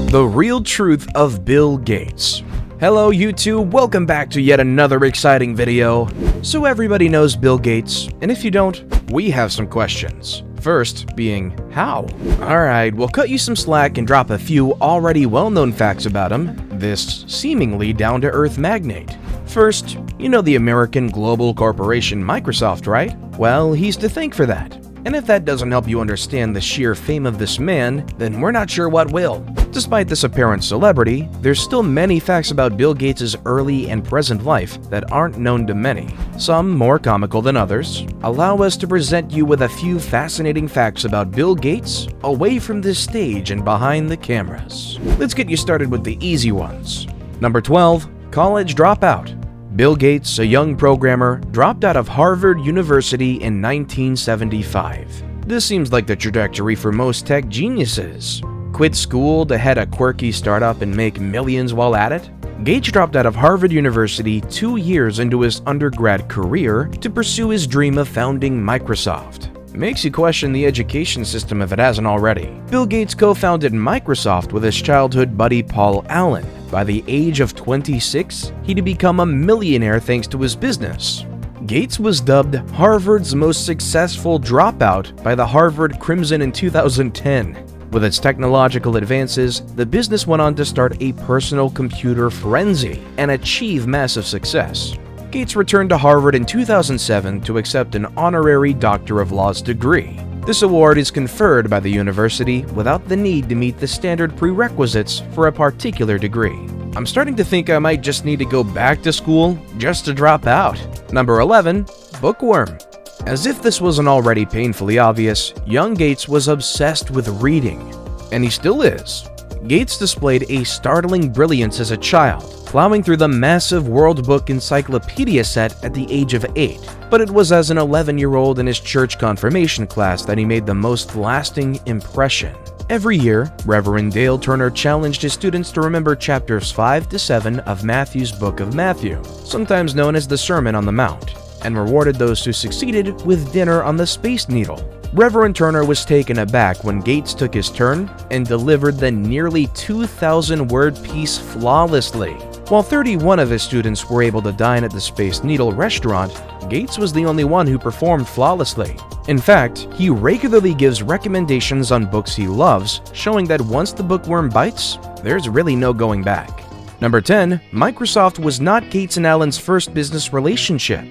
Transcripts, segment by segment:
The real truth of Bill Gates. Hello YouTube, welcome back to yet another exciting video. So everybody knows Bill Gates, and if you don't, we have some questions. First being, how? Alright, we'll cut you some slack and drop a few already well-known facts about him, this seemingly down-to-earth magnate. First, you know the American global corporation Microsoft, right? Well, he's to thank for that. And if that doesn't help you understand the sheer fame of this man, then we're not sure what will. Despite this apparent celebrity, there's still many facts about Bill Gates' early and present life that aren't known to many. Some more comical than others. Allow us to present you with a few fascinating facts about Bill Gates away from this stage and behind the cameras. Let's get you started with the easy ones. Number 12. College dropout. Bill Gates, a young programmer, dropped out of Harvard University in 1975. This seems like the trajectory for most tech geniuses. Quit school to head a quirky startup and make millions while at it? Gates dropped out of Harvard University 2 years into his undergrad career to pursue his dream of founding Microsoft. Makes you question the education system if it hasn't already. Bill Gates co-founded Microsoft with his childhood buddy Paul Allen. By the age of 26, he'd become a millionaire thanks to his business. Gates was dubbed Harvard's most successful dropout by the Harvard Crimson in 2010. With its technological advances, the business went on to start a personal computer frenzy and achieve massive success. Gates returned to Harvard in 2007 to accept an honorary Doctor of Laws degree. This award is conferred by the university without the need to meet the standard prerequisites for a particular degree. I'm starting to think I might just need to go back to school just to drop out. Number 11. Bookworm. As if this wasn't already painfully obvious, young Gates was obsessed with reading. And he still is. Gates displayed a startling brilliance as a child, plowing through the massive World Book encyclopedia set at the age of 8. But it was as an 11-year-old in his church confirmation class that he made the most lasting impression. Every year, Reverend Dale Turner challenged his students to remember chapters 5 to 7 of Matthew's Book of Matthew, sometimes known as the Sermon on the Mount, and rewarded those who succeeded with dinner on the Space Needle. Reverend Turner was taken aback when Gates took his turn and delivered the nearly 2,000-word piece flawlessly. While 31 of his students were able to dine at the Space Needle restaurant, Gates was the only one who performed flawlessly. In fact, he regularly gives recommendations on books he loves, showing that once the bookworm bites, there's really no going back. Number 10. Microsoft was not Gates and Allen's first business relationship.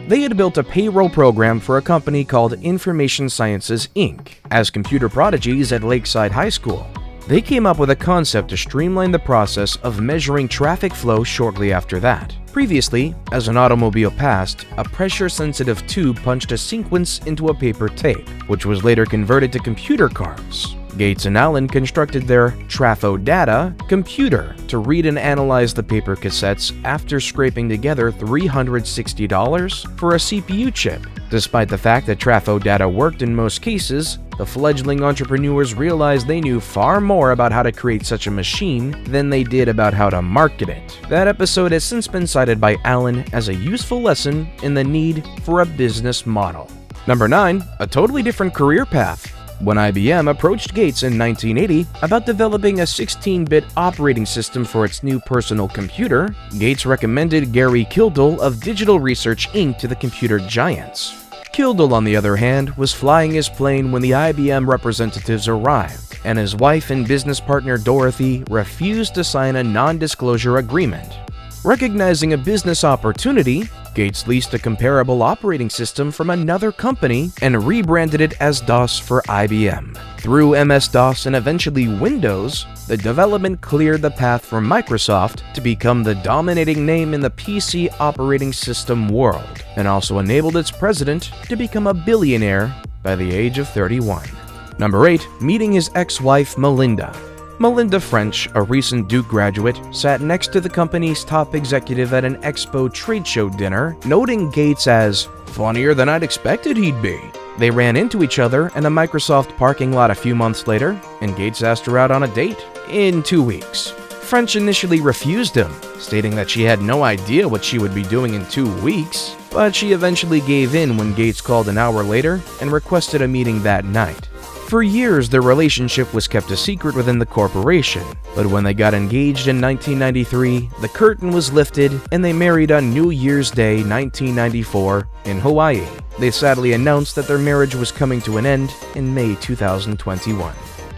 They had built a payroll program for a company called Information Sciences, Inc. as computer prodigies at Lakeside High School. They came up with a concept to streamline the process of measuring traffic flow shortly after that. Previously, as an automobile passed, a pressure-sensitive tube punched a sequence into a paper tape, which was later converted to computer cards. Gates and Allen constructed their Trafo-Data computer to read and analyze the paper cassettes after scraping together $360 for a CPU chip. Despite the fact that Trafo-Data worked in most cases, the fledgling entrepreneurs realized they knew far more about how to create such a machine than they did about how to market it. That episode has since been cited by Allen as a useful lesson in the need for a business model. Number 9. A totally different career path. When IBM approached Gates in 1980 about developing a 16-bit operating system for its new personal computer, Gates recommended Gary Kildall of Digital Research Inc. to the computer giants. Kildall, on the other hand, was flying his plane when the IBM representatives arrived, and his wife and business partner Dorothy refused to sign a non-disclosure agreement. Recognizing a business opportunity, Gates leased a comparable operating system from another company and rebranded it as DOS for IBM. Through MS-DOS and eventually Windows, the development cleared the path for Microsoft to become the dominating name in the PC operating system world, and also enabled its president to become a billionaire by the age of 31. Number 8. Meeting his ex-wife Melinda. Melinda French, a recent Duke graduate, sat next to the company's top executive at an Expo trade show dinner, noting Gates as funnier than I'd expected he'd be. They ran into each other in a Microsoft parking lot a few months later, and Gates asked her out on a date in 2 weeks. French initially refused him, stating that she had no idea what she would be doing in 2 weeks, but she eventually gave in when Gates called an hour later and requested a meeting that night. For years, their relationship was kept a secret within the corporation, but when they got engaged in 1993, the curtain was lifted and they married on New Year's Day 1994 in Hawaii. They sadly announced that their marriage was coming to an end in May 2021.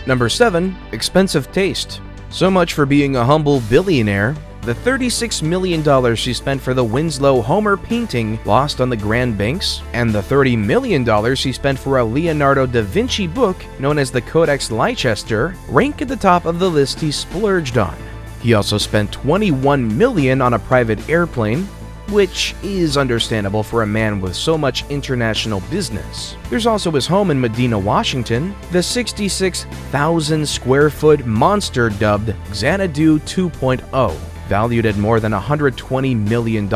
Number 7. Expensive taste. So much for being a humble billionaire. The $36 million she spent for the Winslow Homer painting Lost on the Grand Banks, and the $30 million she spent for a Leonardo da Vinci book known as the Codex Leicester rank at the top of the list he splurged on. He also spent $21 million on a private airplane, which is understandable for a man with so much international business. There's also his home in Medina, Washington, the 66,000 square foot monster dubbed Xanadu 2.0. Valued at more than $120 million.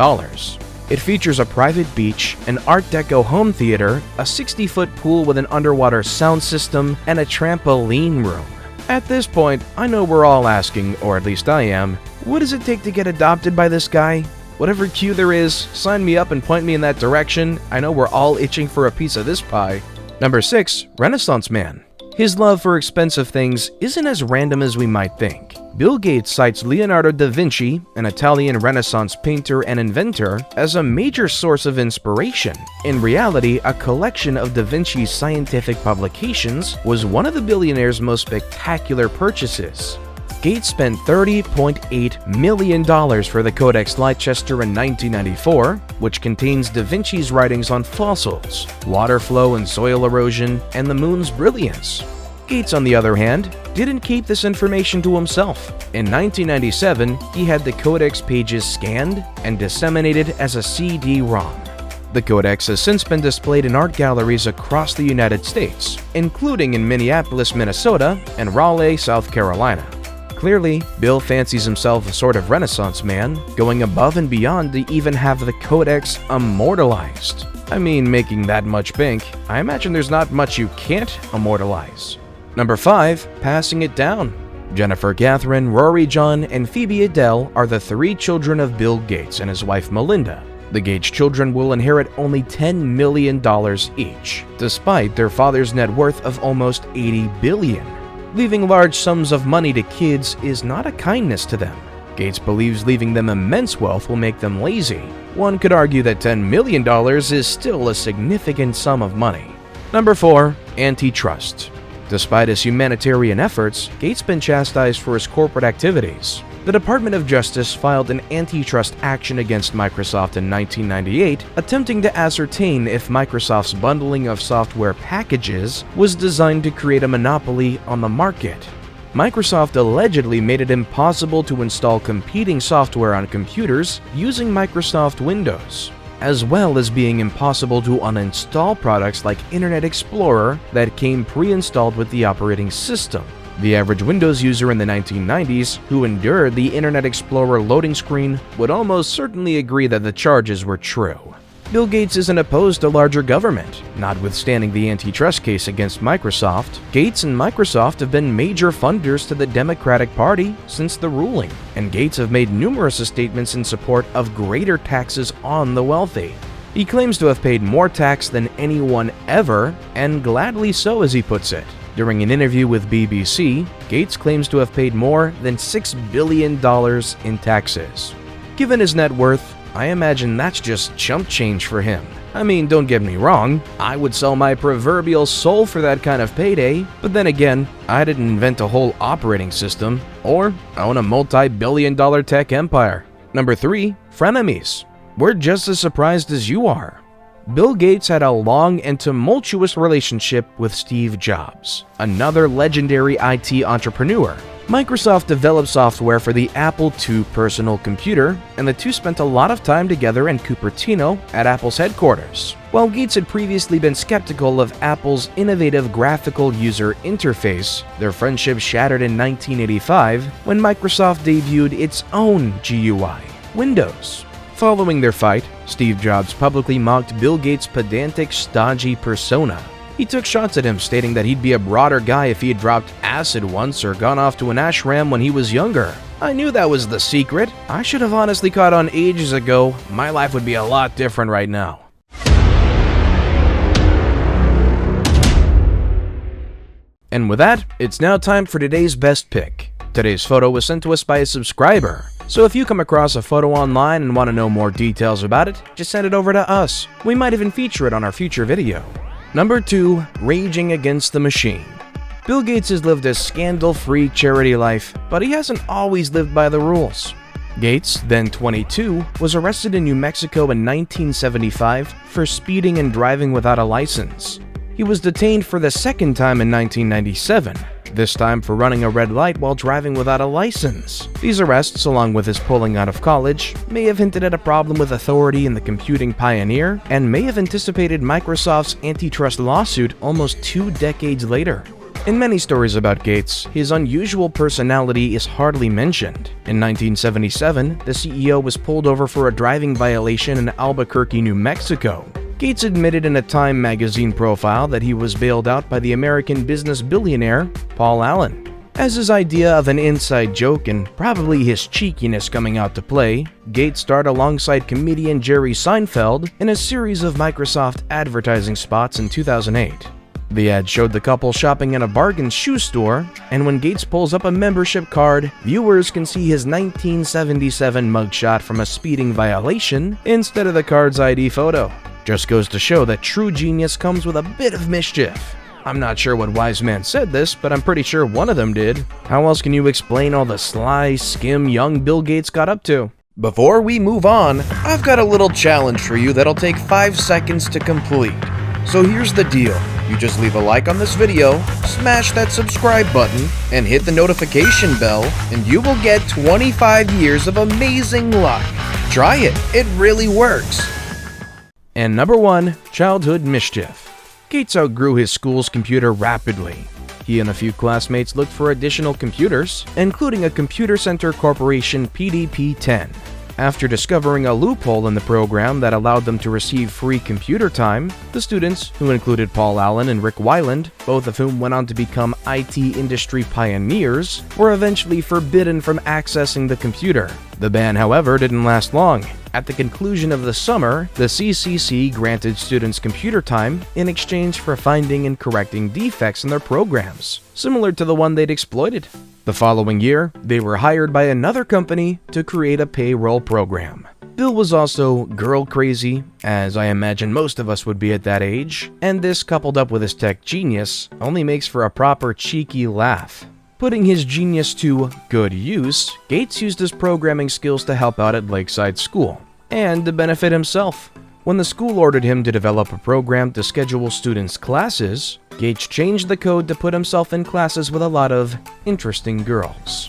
It features a private beach, an Art Deco home theater, a 60-foot pool with an underwater sound system, and a trampoline room. At this point, I know we're all asking, or at least I am, what does it take to get adopted by this guy? Whatever cue there is, sign me up and point me in that direction. I know we're all itching for a piece of this pie. Number 6. Renaissance Man. His love for expensive things isn't as random as we might think. Bill Gates cites Leonardo da Vinci, an Italian Renaissance painter and inventor, as a major source of inspiration. In reality, a collection of da Vinci's scientific publications was one of the billionaire's most spectacular purchases. Gates spent $30.8 million for the Codex Leicester in 1994, which contains da Vinci's writings on fossils, water flow and soil erosion, and the moon's brilliance. Gates, on the other hand, didn't keep this information to himself. In 1997, he had the Codex pages scanned and disseminated as a CD-ROM. The Codex has since been displayed in art galleries across the United States, including in Minneapolis, Minnesota, and Raleigh, South Carolina. Clearly, Bill fancies himself a sort of Renaissance man, going above and beyond to even have the Codex immortalized. I mean, making that much bank, I imagine there's not much you can't immortalize. Number 5. Passing it down. Jennifer Catherine, Rory John, and Phoebe Adele are the 3 children of Bill Gates and his wife Melinda. The Gates children will inherit only $10 million each, despite their father's net worth of almost $80 billion. Leaving large sums of money to kids is not a kindness to them. Gates believes leaving them immense wealth will make them lazy. One could argue that $10 million is still a significant sum of money. Number 4. Antitrust. Despite his humanitarian efforts, Gates has been chastised for his corporate activities. The Department of Justice filed an antitrust action against Microsoft in 1998, attempting to ascertain if Microsoft's bundling of software packages was designed to create a monopoly on the market. Microsoft allegedly made it impossible to install competing software on computers using Microsoft Windows, as well as being impossible to uninstall products like Internet Explorer that came pre-installed with the operating system. The average Windows user in the 1990s who endured the Internet Explorer loading screen would almost certainly agree that the charges were true. Bill Gates isn't opposed to larger government. Notwithstanding the antitrust case against Microsoft, Gates and Microsoft have been major funders to the Democratic Party since the ruling, and Gates have made numerous statements in support of greater taxes on the wealthy. He claims to have paid more tax than anyone ever, and gladly so, as he puts it. During an interview with BBC, Gates claims to have paid more than $6 billion in taxes. Given his net worth, I imagine that's just chump change for him. I mean, don't get me wrong, I would sell my proverbial soul for that kind of payday, but then again, I didn't invent a whole operating system or own a multi-billion-dollar tech empire. Number 3. Frenemies. We're just as surprised as you are. Bill Gates had a long and tumultuous relationship with Steve Jobs, another legendary IT entrepreneur. Microsoft developed software for the Apple II personal computer, and the two spent a lot of time together in Cupertino at Apple's headquarters. While Gates had previously been skeptical of Apple's innovative graphical user interface, their friendship shattered in 1985 when Microsoft debuted its own GUI, Windows. Following their fight, Steve Jobs publicly mocked Bill Gates' pedantic, stodgy persona. He took shots at him, stating that he'd be a broader guy if he had dropped acid once or gone off to an ashram when he was younger. I knew that was the secret. I should have honestly caught on ages ago. My life would be a lot different right now. And with that, it's now time for today's best pick. Today's photo was sent to us by a subscriber, so if you come across a photo online and want to know more details about it, just send it over to us. We might even feature it on our future video. Number 2. Raging Against the Machine. Bill Gates has lived a scandal-free charity life, but he hasn't always lived by the rules. Gates, then 22, was arrested in New Mexico in 1975 for speeding and driving without a license. He was detained for the second time in 1997, this time for running a red light while driving without a license. These arrests, along with his pulling out of college, may have hinted at a problem with authority in the computing pioneer and may have anticipated Microsoft's antitrust lawsuit almost 2 decades later. In many stories about Gates, his unusual personality is hardly mentioned. In 1977, the CEO was pulled over for a driving violation in Albuquerque, New Mexico. Gates admitted in a Time magazine profile that he was bailed out by the American business billionaire Paul Allen. As his idea of an inside joke and probably his cheekiness coming out to play, Gates starred alongside comedian Jerry Seinfeld in a series of Microsoft advertising spots in 2008. The ad showed the couple shopping in a bargain shoe store, and when Gates pulls up a membership card, viewers can see his 1977 mugshot from a speeding violation instead of the card's ID photo. Just goes to show that true genius comes with a bit of mischief. I'm not sure what wise man said this, but I'm pretty sure one of them did. How else can you explain all the sly, skim young Bill Gates got up to? Before we move on, I've got a little challenge for you that'll take 5 seconds to complete. So here's the deal. You just leave a like on this video, smash that subscribe button, and hit the notification bell, and you will get 25 years of amazing luck. Try it, it really works. And number 1, childhood mischief. Gates outgrew his school's computer rapidly. He and a few classmates looked for additional computers, including a Computer Center Corporation PDP-10. After discovering a loophole in the program that allowed them to receive free computer time, the students, who included Paul Allen and Rick Weiland, both of whom went on to become IT industry pioneers, were eventually forbidden from accessing the computer. The ban, however, didn't last long. At the conclusion of the summer, the CCC granted students computer time in exchange for finding and correcting defects in their programs, similar to the one they'd exploited. The following year, they were hired by another company to create a payroll program. Bill was also girl crazy, as I imagine most of us would be at that age, and this coupled up with his tech genius only makes for a proper cheeky laugh. Putting his genius to good use, Gates used his programming skills to help out at Lakeside School, and to benefit himself. When the school ordered him to develop a program to schedule students' classes, Gates changed the code to put himself in classes with a lot of interesting girls.